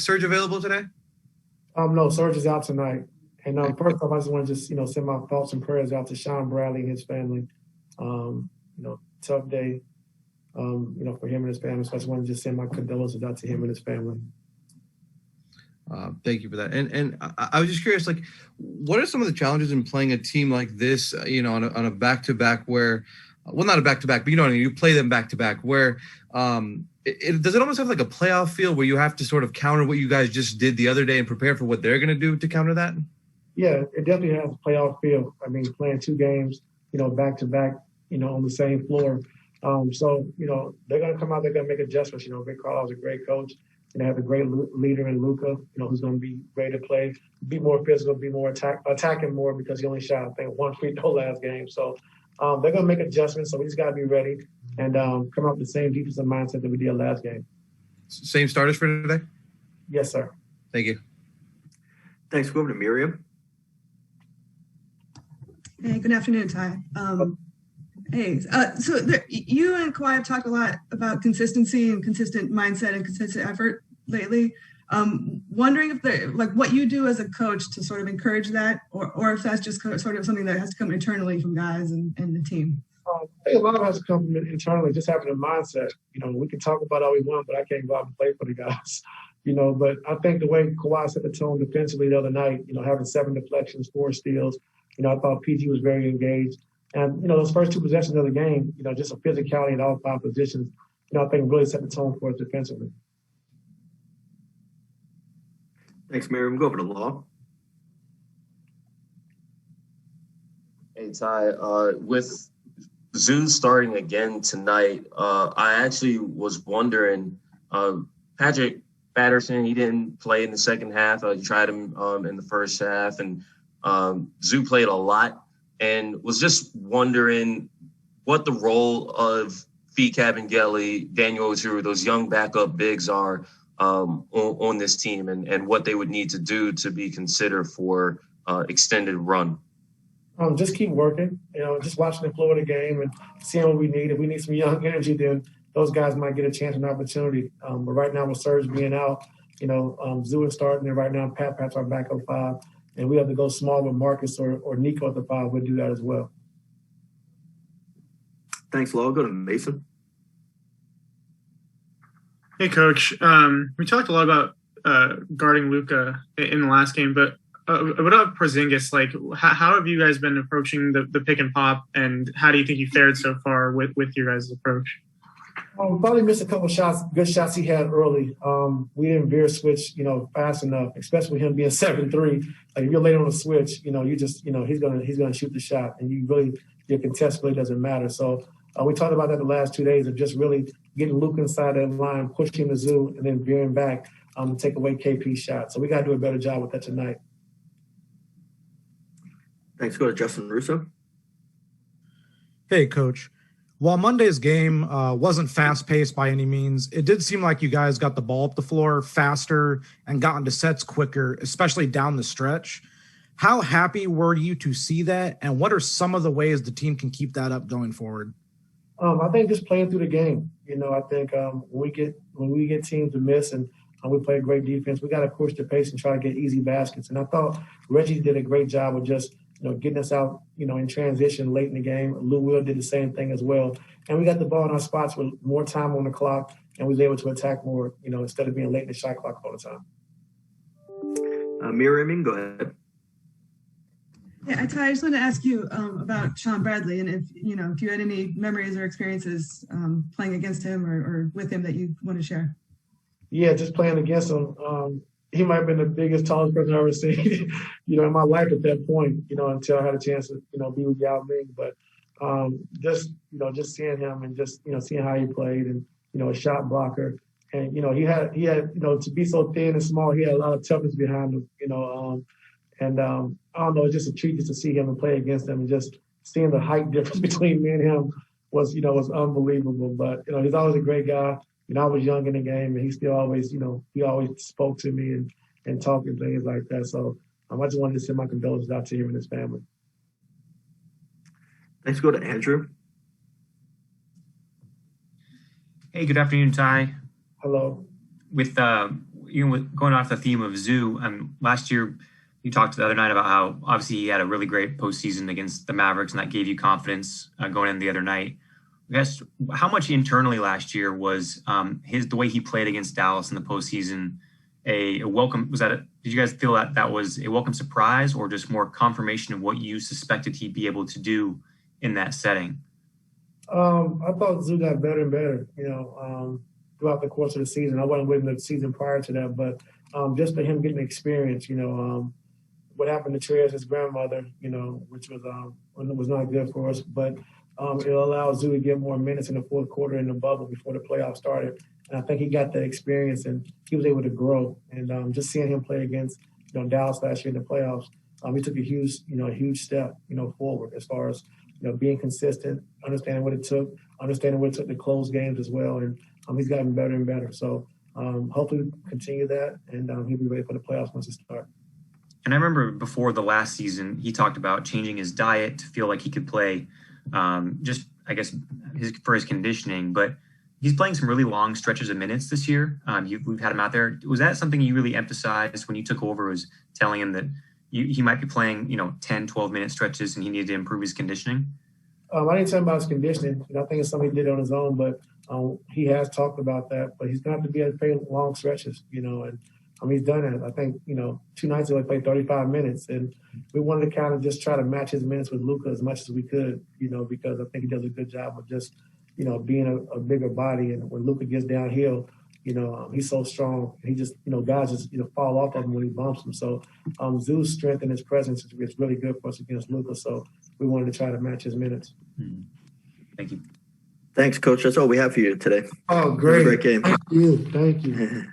Serge available today? No, Serge is out tonight. And first off, I just want to send my thoughts and prayers out to Sean Bradley and his family. Tough day, for him and his family. So I just want to just send my condolences out to him and his family. Thank you for that. And I was just curious, like, what are some of the challenges in playing a team like this, on a back-to-back where, well, not a back-to-back, but you play them back-to-back where does it almost have like a playoff feel where you have to sort of counter what you guys just did the other day and prepare for what they're going to do to counter that? Yeah, it definitely has a playoff feel. I mean, playing 2 games, back-to-back, on the same floor. So, they're going to come out, they're going to make adjustments. Rick Carlisle's a great coach. They have a great leader in Luka, who's going to be ready to play, be more physical, be more attacking more because he only shot, I think, 1 free throw last game. So they're going to make adjustments. So we just got to be ready and come out with the same defensive mindset that we did last game. Same starters for today? Yes, sir. Thank you. Thanks. Go over to Miriam. Hey, good afternoon, Ty. Hey, so you and Kawhi have talked a lot about consistency and consistent mindset and consistent effort lately. Wondering if what you do as a coach to sort of encourage that, or if that's just sort of something that has to come internally from guys and the team. I think a lot of it has to come internally, just having a mindset. We can talk about all we want, but I can't go out and play for the guys. But I think the way Kawhi set the tone defensively the other night, having 7 deflections, 4 steals, I thought PG was very engaged. And, those first 2 possessions of the game, just a physicality in all 5 positions, I think really set the tone for us defensively. Thanks, Miriam. Go over to Law. Hey, Ty. With Zoo starting again tonight, I actually was wondering, Patrick Patterson, he didn't play in the second half. He tried him in the first half, and Zoo played a lot. And was just wondering what the role of Fee Kabengele, Daniel Oturu, those young backup bigs are on this team and what they would need to do to be considered for extended run. Just keep working, just watching the flow of the game and seeing what we need. If we need some young energy, then those guys might get a chance and opportunity. But right now with Serge being out, Zoo is starting there right now. Pat's our backup 5. And we have to go small with Marcus or Nico at the 5. We'll do that as well. Thanks, Law. Go to Mason. Hey, Coach. We talked a lot about guarding Luka in the last game, but what about Porzingis? Like, how have you guys been approaching the pick and pop, and how do you think you fared so far with your guys' approach? We probably missed a couple shots, good shots he had early. We didn't veer switch, fast enough, especially with him being 7'3". Like if you're late on the switch, you just, he's gonna shoot the shot, and your contest really doesn't matter. So we talked about that the last 2 days of just really getting Luke inside that line, pushing the Zoo, and then veering back to take away KP's shot. So we got to do a better job with that tonight. Thanks. Go to Justin Russo. Hey, Coach. While Monday's game wasn't fast-paced by any means, it did seem like you guys got the ball up the floor faster and got into sets quicker, especially down the stretch. How happy were you to see that, and what are some of the ways the team can keep that up going forward? I think just playing through the game. I think when we get teams to miss and we play great defense, we got to push the pace and try to get easy baskets. And I thought Reggie did a great job of just getting us out, in transition late in the game. Lou Will did the same thing as well. And we got the ball in our spots with more time on the clock, and we was able to attack more, instead of being late in the shot clock all the time. Miriam, go ahead. Yeah, Ty, I just want to ask you about Sean Bradley, and if you had any memories or experiences playing against him or with him that you want to share. Yeah, just playing against him. He might have been the biggest, tallest person I've ever seen, in my life at that point, until I had a chance to, be with Yao Ming. But just seeing him and just, seeing how he played and, a shot blocker. And, he had, to be so thin and small, he had a lot of toughness behind him, and I don't know, it's just a treat just to see him and play against him, and just seeing the height difference between me and him was unbelievable. But, he's always a great guy. I was young in the game, and he still always, he always spoke to me and talked and things like that. So I just wanted to send my condolences out to him and his family. Let's go to Andrew. Hey, good afternoon, Ty. Hello. With going off the theme of Zoo, last year you talked the other night about how obviously he had a really great postseason against the Mavericks, and that gave you confidence going in the other night. I guess how much internally last year was the way he played against Dallas in the postseason a welcome? Did you guys feel that was a welcome surprise, or just more confirmation of what you suspected he'd be able to do in that setting? I thought Zoo got better and better, throughout the course of the season. I wasn't with the season prior to that, but just for him getting experience, what happened to Trey's his grandmother, which was not good for us, but it allowed Zoo to get more minutes in the fourth quarter in the bubble before the playoffs started. And I think he got that experience and he was able to grow. And just seeing him play against, Dallas last year in the playoffs, he took a huge step, forward as far as, being consistent, understanding what it took to close games as well. And he's gotten better and better. So hopefully continue that, and he'll be ready for the playoffs once it starts. And I remember before the last season, he talked about changing his diet to feel like he could play for his conditioning. But he's playing some really long stretches of minutes this year. We've had him out there. Was that something you really emphasized when you took over, was telling him that he might be playing, 10, 12-minute stretches and he needed to improve his conditioning? I didn't tell him about his conditioning. I think it's something he did on his own, but he has talked about that. But he's going to have to be able to play long stretches, and he's done it. I think, 2 nights ago he played 35 minutes, and we wanted to kind of just try to match his minutes with Luka as much as we could, because I think he does a good job of just, being a bigger body. And when Luka gets downhill, he's so strong. He just, guys just, fall off of him when he bumps them. So Zoo's strength and his presence is really good for us against Luka. So we wanted to try to match his minutes. Thank you. Thanks, Coach. That's all we have for you today. Oh, great. Great game. Thank you.